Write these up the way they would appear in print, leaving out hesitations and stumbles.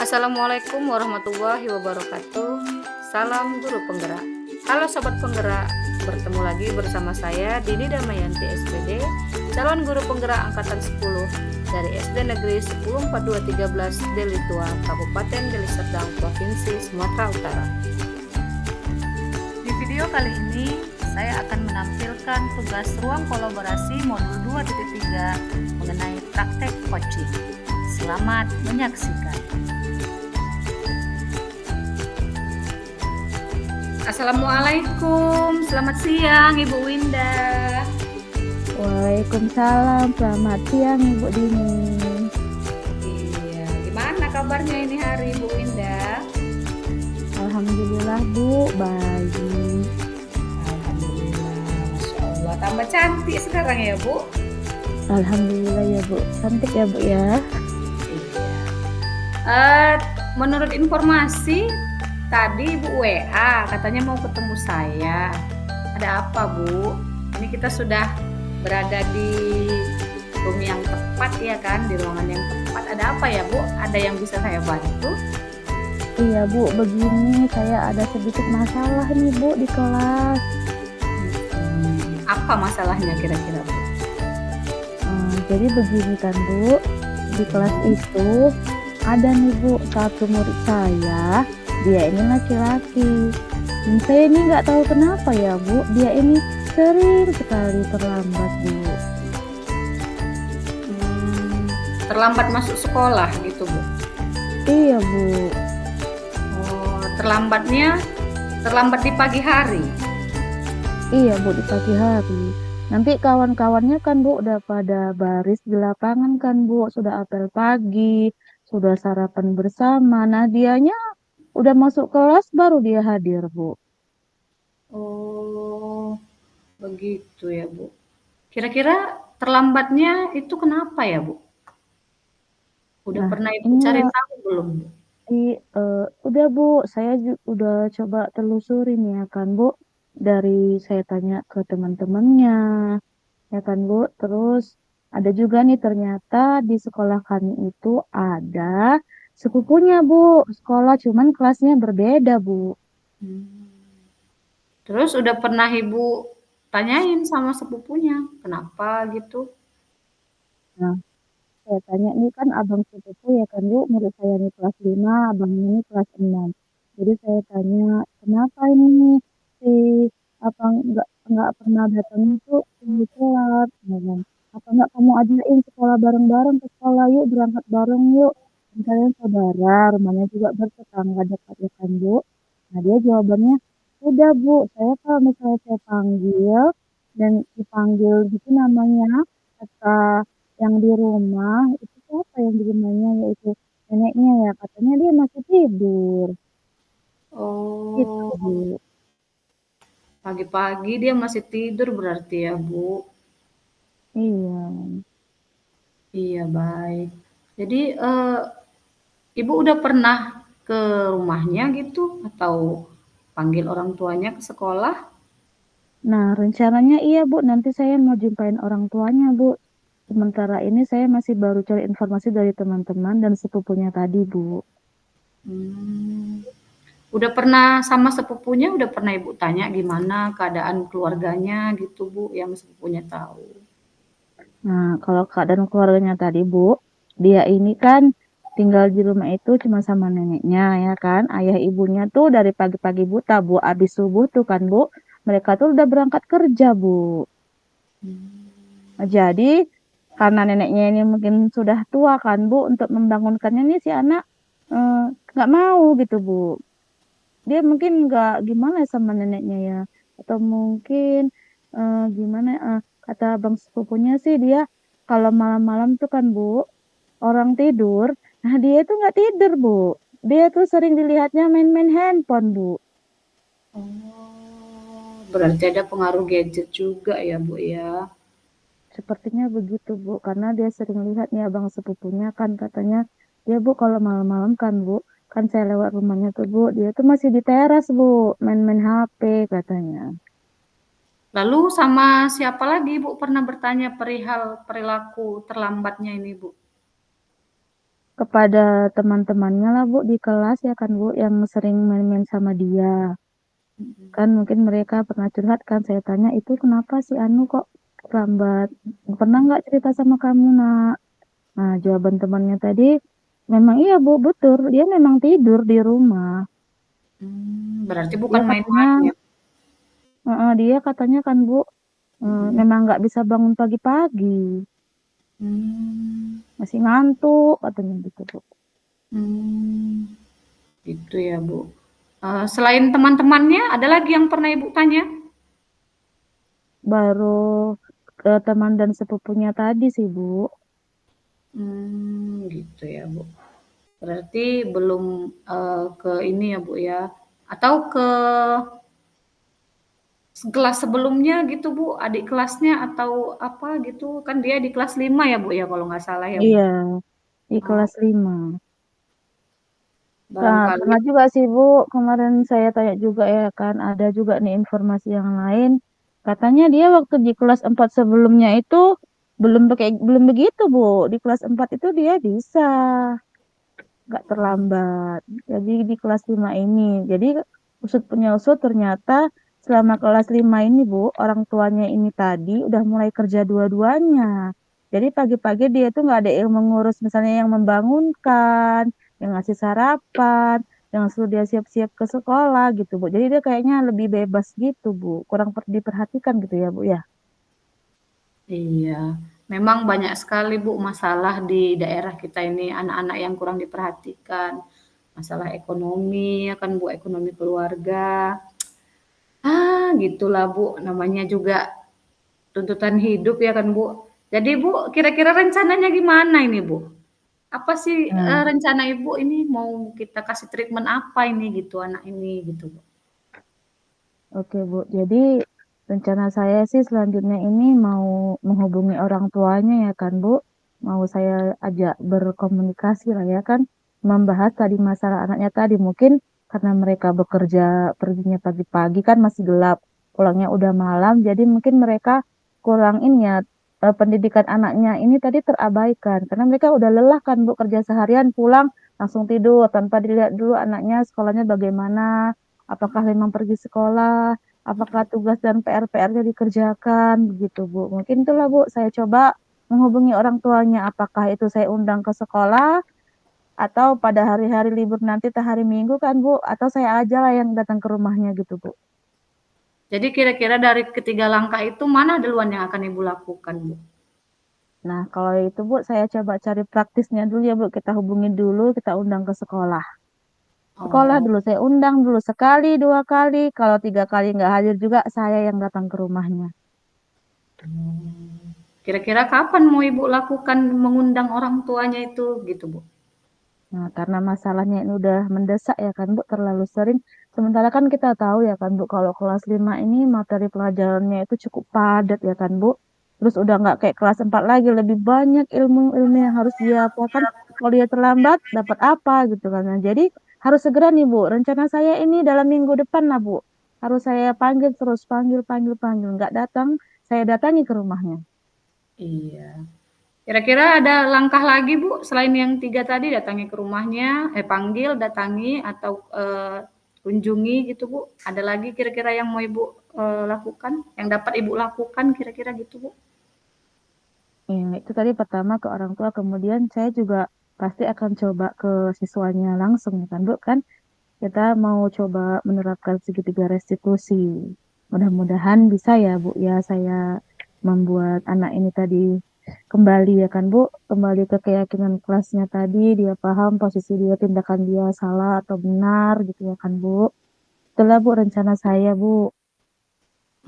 Assalamualaikum warahmatullahi wabarakatuh. Salam guru penggerak. Halo sobat penggerak, bertemu lagi bersama saya Dini Damayanti SPD, calon guru penggerak angkatan 10 dari SD Negeri 104213 Deli Tua, Kabupaten Deli Serdang, Provinsi Sumatera Utara. Di video kali ini saya akan menampilkan tugas ruang kolaborasi modul 2.3 mengenai praktek coaching. Selamat menyaksikan. Assalamualaikum, selamat siang Ibu Winda. Waalaikumsalam, selamat siang Ibu Dini. Iya, gimana kabarnya ini hari Ibu Winda? Alhamdulillah Bu, baik. Alhamdulillah, Masya Allah, tambah cantik sekarang ya Bu? Alhamdulillah ya Bu, cantik ya Bu ya. Menurut informasi tadi Ibu WA katanya mau ketemu saya. Ada apa Bu? Ini kita sudah berada di room yang tepat ya kan, di ruangan yang tepat. Ada apa ya Bu? Ada yang bisa saya bantu? Iya Bu, begini saya ada sedikit masalah nih Bu di kelas. Apa masalahnya kira-kira Bu? Jadi begini kan Bu, di kelas itu ada nih Bu satu murid saya, dia ini laki-laki. Dan saya ini nggak tahu kenapa ya Bu, dia ini sering sekali terlambat Bu. Terlambat masuk sekolah gitu Bu? Iya Bu. Oh, terlambat di pagi hari? Iya Bu, di pagi hari. Nanti kawan-kawannya kan Bu udah pada baris di lapangan kan Bu, sudah apel pagi, sudah sarapan bersama. Nah dianya udah masuk kelas baru dia hadir Bu. Oh, begitu ya Bu. Kira-kira terlambatnya itu kenapa ya Bu? Udah Nah pernah Ibu cari inilah tahu belum Bu? udah Bu, saya udah coba telusurin ya kan Bu. Dari saya tanya ke teman-temannya, ya kan Bu. Terus ada juga nih ternyata di sekolah kami itu ada sepupunya Bu, sekolah cuman kelasnya berbeda Bu. Terus udah pernah Ibu tanyain sama sepupunya, kenapa gitu? Nah, saya tanya nih kan abang sepupu ya kan Bu, murid saya nih kelas 5, abangnya nih kelas 6. Jadi saya tanya, kenapa ini si abang nggak pernah datang itu tinggi telat, ya kan? Apa nggak kamu ajain sekolah bareng-bareng ke sekolah yuk, berangkat bareng yuk. Kan kalian saudara, rumahnya juga bertetangga dekat ya kan Bu. Nah dia jawabannya, udah Bu, saya kalau misalnya saya panggil dan dipanggil gitu namanya, kata yang di rumah itu siapa yang di rumahnya yaitu neneknya ya katanya dia masih tidur gitu Oh, Bu. pagi-pagi dia masih tidur berarti ya Bu? Iya. Iya baik. Jadi Ibu udah pernah ke rumahnya gitu atau panggil orang tuanya ke sekolah? Nah rencananya iya Bu, nanti saya mau jumpain orang tuanya Bu. Sementara ini saya masih baru cari informasi dari teman-teman dan sepupunya tadi Bu. Hmm. Udah pernah sama sepupunya, udah pernah Ibu tanya gimana keadaan keluarganya gitu Bu, yang sepupunya tahu? Nah kalau keadaan keluarganya tadi Bu, dia ini kan tinggal di rumah itu cuma sama neneknya ya kan. Ayah ibunya tuh dari pagi-pagi buta Bu, abis subuh tuh kan Bu, mereka tuh udah berangkat kerja Bu. Jadi karena neneknya ini mungkin sudah tua kan Bu, untuk membangunkannya nih si anak nggak mau gitu Bu. Dia mungkin nggak gimana ya sama neneknya ya, atau mungkin gimana kata bang sepupunya sih dia kalau malam-malam tuh kan Bu, orang tidur, nah dia itu nggak tidur Bu. Dia tuh sering dilihatnya main-main handphone Bu. Oh, berarti ada pengaruh gadget juga ya Bu ya? Sepertinya begitu Bu, karena dia sering lihat nih abang sepupunya kan katanya, dia Bu kalau malam-malam kan Bu, kan saya lewat rumahnya tuh Bu, dia tuh masih di teras Bu, main-main HP katanya. Lalu sama siapa lagi Ibu pernah bertanya perihal perilaku terlambatnya ini Bu? kepada teman-temannya lah Bu di kelas ya kan Bu, yang sering main-main sama dia. Mhm. Kan mungkin mereka pernah curhat kan, saya tanya, "Itu kenapa si Anu kok lambat? Pernah nggak cerita sama kamu, Nak?" Nah, jawaban temannya tadi, "Memang iya Bu, betul, dia memang tidur di rumah." Berarti Dia bukan katanya main-main ya? dia katanya kan Bu, Mhm. memang nggak bisa bangun pagi-pagi, Mmm, masih ngantuk katanya gitu Bu. mmm, gitu ya, Bu. Selain teman-temannya, ada lagi yang pernah Ibu tanya? Baru ke teman dan sepupunya tadi sih Bu. Gitu ya, Bu. Berarti belum, ke ini ya, Bu, ya, atau ke kelas sebelumnya gitu, Bu, adik kelasnya atau apa gitu, kan dia di kelas 5 ya, Bu, ya, kalau nggak salah ya, Bu? Iya, di Oh, kelas 5. Nah, barangkali pernah juga sih Bu, kemarin saya tanya juga ya kan, ada juga nih informasi yang lain. Katanya dia waktu di kelas 4 sebelumnya itu belum begitu Bu. Di kelas 4 itu dia bisa, nggak oh, terlambat. Jadi di kelas 5 ini. Jadi usut punya usut ternyata selama kelas 5 ini Bu, orang tuanya ini tadi udah mulai kerja dua-duanya. Jadi pagi-pagi dia tuh nggak ada yang mengurus misalnya yang membangunkan, yang ngasih sarapan, yang suruh dia siap-siap ke sekolah gitu Bu. Jadi dia kayaknya lebih bebas gitu Bu, kurang diperhatikan gitu ya Bu ya. iya. Memang banyak sekali, Bu, masalah di daerah kita ini, anak-anak yang kurang diperhatikan. Masalah ekonomi ya kan, Bu, ekonomi keluarga. Gitulah, Bu, namanya juga tuntutan hidup ya kan, Bu. Jadi, Bu, kira-kira rencananya gimana ini, Bu? Apa sih, Nah, rencana Ibu ini mau kita kasih treatment apa ini gitu, anak ini gitu, Bu? oke Bu. Jadi rencana saya sih selanjutnya ini mau menghubungi orang tuanya ya kan Bu. Mau saya ajak berkomunikasi lah ya kan. Membahas tadi masalah anaknya tadi. Mungkin karena mereka bekerja perginya pagi-pagi kan masih gelap. Pulangnya udah malam. Jadi mungkin mereka kurang ini ya. Pendidikan anaknya ini tadi terabaikan. Karena mereka udah lelah kan Bu kerja seharian pulang langsung tidur tanpa dilihat dulu anaknya sekolahnya bagaimana, apakah memang pergi sekolah, apakah tugas dan PR-PR-nya dikerjakan, begitu Bu. Mungkin itulah Bu, saya coba menghubungi orang tuanya, apakah itu saya undang ke sekolah, atau pada hari-hari libur nanti, atau hari Minggu kan Bu, atau saya aja lah yang datang ke rumahnya gitu Bu. Jadi kira-kira dari ketiga langkah itu mana duluan yang akan Ibu lakukan, Bu? Nah, kalau itu Bu, saya coba cari praktisnya dulu ya Bu, kita hubungi dulu, kita undang ke sekolah. Sekolah Oh, dulu, saya undang dulu sekali, dua kali, kalau tiga kali nggak hadir juga, saya yang datang ke rumahnya. kira-kira kapan mau Ibu lakukan mengundang orang tuanya itu gitu, Bu? Nah, karena masalahnya ini udah mendesak ya kan Bu, terlalu sering. Sementara kan kita tahu ya kan Bu, kalau kelas 5 ini materi pelajarannya itu cukup padat ya kan Bu. Terus udah nggak kayak kelas 4 lagi, lebih banyak ilmu-ilmu yang harus dia hafalkan. Kalau dia terlambat, dapat apa gitu kan. Nah, jadi harus segera nih Bu. Rencana saya ini dalam minggu depan lah Bu. Harus saya panggil terus, panggil, panggil, panggil. Nggak datang, saya datangi ke rumahnya. Iya. Kira-kira ada langkah lagi, Bu, selain yang 3 tadi, datangi ke rumahnya, panggil, datangi, atau kunjungi gitu, Bu? Ada lagi kira-kira yang mau Ibu lakukan, yang dapat Ibu lakukan kira-kira gitu, Bu? Ya, itu tadi pertama ke orang tua, kemudian saya juga pasti akan coba ke siswanya langsung ya kan Bu kan kita mau coba menerapkan segitiga restitusi. Mudah-mudahan bisa ya Bu ya saya membuat anak ini tadi kembali ya kan Bu, kembali ke keyakinan kelasnya tadi, dia paham posisi dia, tindakan dia salah atau benar gitu ya kan Bu. Itulah Bu rencana saya Bu.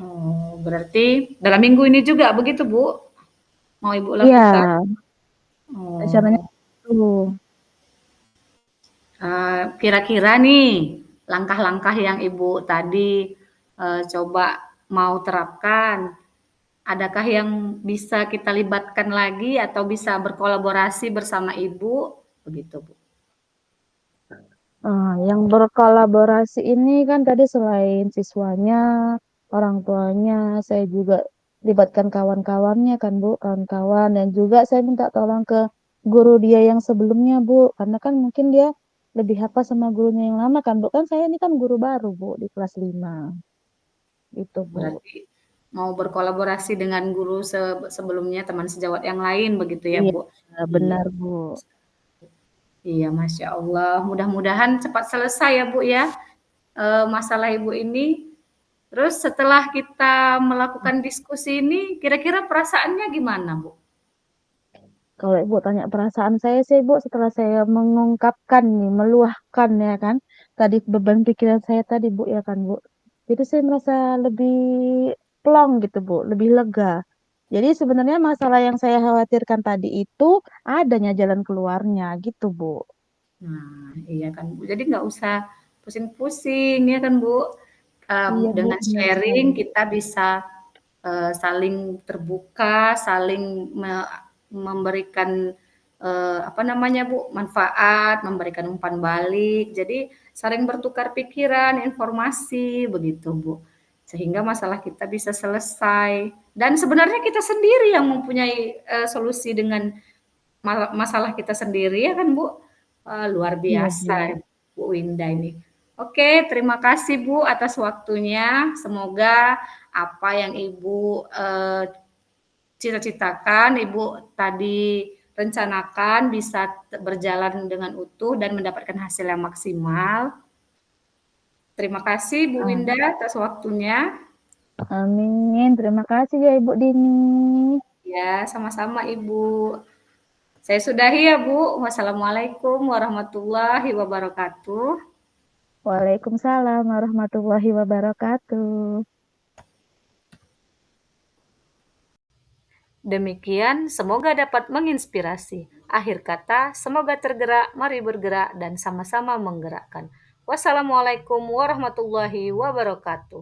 Oh, berarti dalam minggu ini juga begitu, Bu? Mau Ibu Iya, lakukan? rencananya Oh, itu. kira-kira nih langkah-langkah yang Ibu tadi coba mau terapkan, adakah yang bisa kita libatkan lagi atau bisa berkolaborasi bersama Ibu? Begitu, Bu. Yang berkolaborasi ini kan tadi selain siswanya, orang tuanya, saya juga libatkan kawan-kawannya kan Bu, kawan-kawan dan juga saya minta tolong ke guru dia yang sebelumnya, Bu. Karena kan mungkin dia lebih hafal sama gurunya yang lama kan, Bu. Kan saya ini kan guru baru, Bu, di kelas 5. Gitu, Bu. Berarti mau berkolaborasi dengan guru sebelumnya, teman sejawat yang lain begitu ya, Iya, Bu? Iya. benar, Bu. Iya, Masya Allah. Mudah-mudahan cepat selesai ya, Bu ya, masalah Ibu ini. Terus setelah kita melakukan diskusi ini, kira-kira perasaannya gimana, Bu? Kalau Ibu tanya perasaan saya sih, Bu, setelah saya mengungkapkan nih, meluahkan ya kan, tadi beban pikiran saya tadi, Bu, ya kan, Bu. Jadi saya merasa lebih plong gitu, Bu, lebih lega. Jadi sebenarnya masalah yang saya khawatirkan tadi itu adanya jalan keluarnya gitu, Bu. Nah, iya kan, Bu. Jadi nggak usah pusing-pusing ya kan, Bu. Iya, Bu, Dengan benar sharing sekali. kita bisa saling terbuka, saling memberikan apa namanya, Bu, manfaat, memberikan umpan balik. Jadi saling bertukar pikiran, informasi begitu, Bu. Sehingga masalah kita bisa selesai. Dan sebenarnya kita sendiri yang mempunyai solusi dengan masalah kita sendiri ya kan, Bu? Luar Iya, biasa Bu. Bu Winda ini. Oke, terima kasih Bu atas waktunya. Semoga apa yang Ibu cita-citakan, Ibu tadi rencanakan bisa berjalan dengan utuh dan mendapatkan hasil yang maksimal. Terima kasih Bu Winda atas waktunya. Amin. Terima kasih ya Ibu Dini. Ya, sama-sama Ibu. Saya sudahi ya Bu. Wassalamualaikum warahmatullahi wabarakatuh. Waalaikumsalam warahmatullahi wabarakatuh. Demikian, semoga dapat menginspirasi. Akhir kata, semoga tergerak, mari bergerak, dan sama-sama menggerakkan. Wassalamualaikum warahmatullahi wabarakatuh.